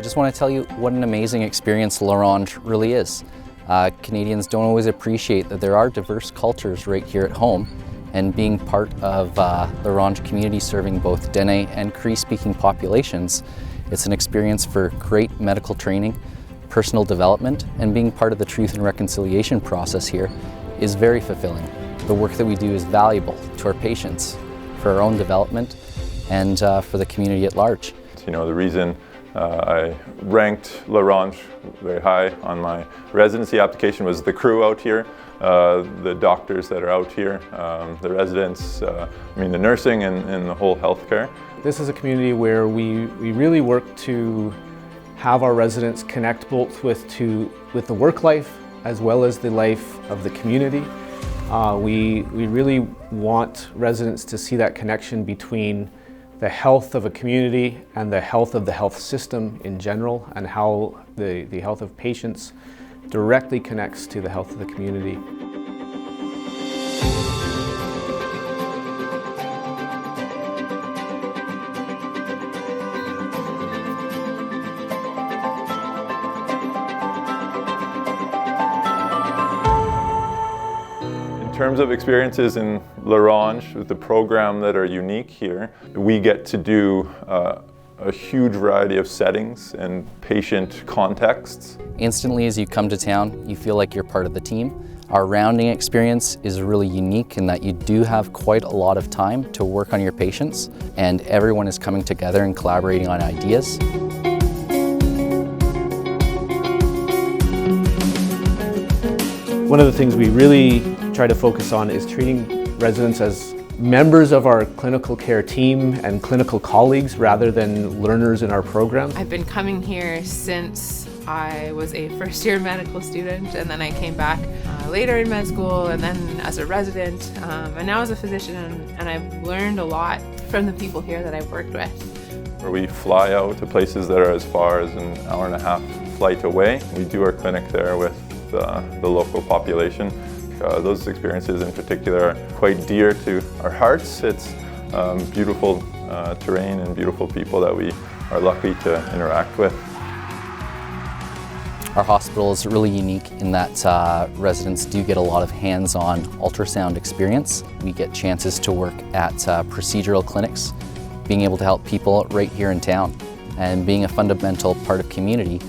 just want to tell you what an amazing experience Ronge really is. Canadians don't always appreciate that there are diverse cultures right here at home, and being part of the Ronge community serving both Dene and Cree-speaking populations, it's an experience for great medical training, personal development, and being part of the truth and reconciliation process here is very fulfilling. The work that we do is valuable to our patients, for our own development, and for the community at large. You know, the reason I ranked Ronge very high on my residency application was the crew out here, the doctors that are out here, the residents, the nursing and the whole healthcare. This is a community where we really work to have our residents connect both with the work life as well as the life of the community. We really want residents to see that connection between the health of a community and the health of the health system in general, and how the health of patients directly connects to the health of the community. In terms of experiences in Ronge, with the program that are unique here, we get to do a huge variety of settings and patient contexts. Instantly as you come to town, you feel like you're part of the team. Our rounding experience is really unique in that you do have quite a lot of time to work on your patients, and everyone is coming together and collaborating on ideas. One of the things we really try to focus on is treating residents as members of our clinical care team and clinical colleagues rather than learners in our program. I've been coming here since I was a first-year medical student, and then I came back later in med school, and then as a resident, and now as a physician, and I've learned a lot from the people here that I've worked with. Where we fly out to places that are as far as an hour and a half flight away. We do our clinic there with the local population. Those experiences in particular are quite dear to our hearts. It's beautiful terrain and beautiful people that we are lucky to interact with. Our hospital is really unique in that residents do get a lot of hands-on ultrasound experience. We get chances to work at procedural clinics, being able to help people right here in town, and being a fundamental part of community.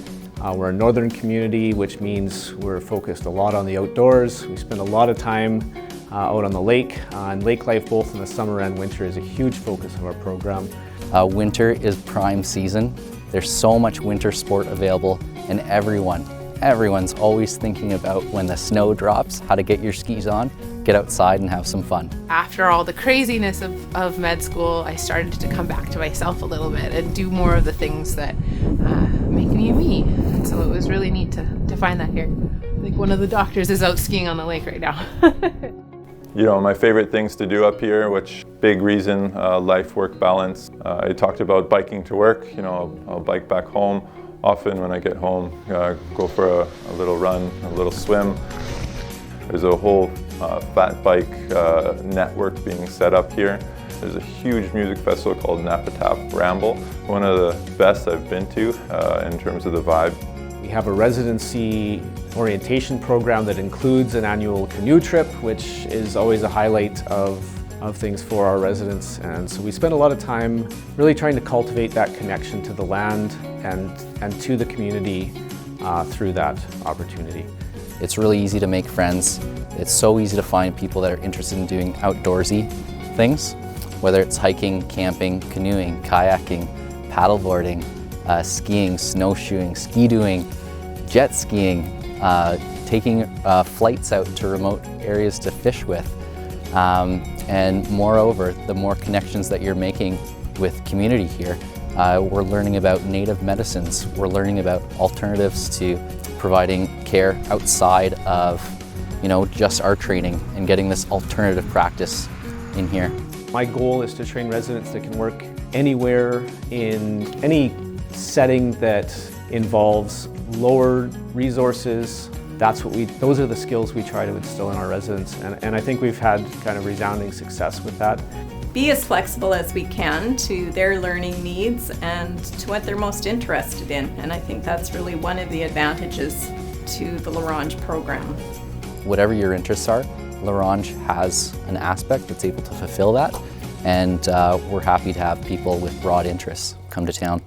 We're a northern community, which means we're focused a lot on the outdoors. We spend a lot of time out on the lake, and lake life both in the summer and winter is a huge focus of our program. Winter is prime season. There's so much winter sport available, and everyone's always thinking about when the snow drops, how to get your skis on, get outside and have some fun. After all the craziness of med school, I started to come back to myself a little bit and do more of the things that make me me. And so it was really neat to find that here. I think one of the doctors is out skiing on the lake right now. You know, my favorite things to do up here, which big reason, life-work balance. I talked about biking to work. You know, I'll bike back home. Often when I get home, go for a little run, a little swim. There's a whole fat bike network being set up here. There's a huge music festival called Napatap Ramble, one of the best I've been to in terms of the vibe. We have a residency orientation program that includes an annual canoe trip, which is always a highlight of things for our residents. And so we spend a lot of time really trying to cultivate that connection to the land and to the community through that opportunity. It's really easy to make friends. It's so easy to find people that are interested in doing outdoorsy things, whether it's hiking, camping, canoeing, kayaking, paddleboarding, skiing, snowshoeing, ski-doing, jet skiing, taking flights out to remote areas to fish with. And moreover, the more connections that you're making with community here, we're learning about native medicines. We're learning about alternatives to providing care outside of, just our training, and getting this alternative practice in here. My goal is to train residents that can work anywhere in any setting that involves lower resources. Those are the skills we try to instill in our residents, and I think we've had kind of resounding success with that. be as flexible as we can to their learning needs and to what they're most interested in. And I think that's really one of the advantages to the Ronge program. Whatever your interests are, Ronge has an aspect that's able to fulfill that, and we're happy to have people with broad interests come to town.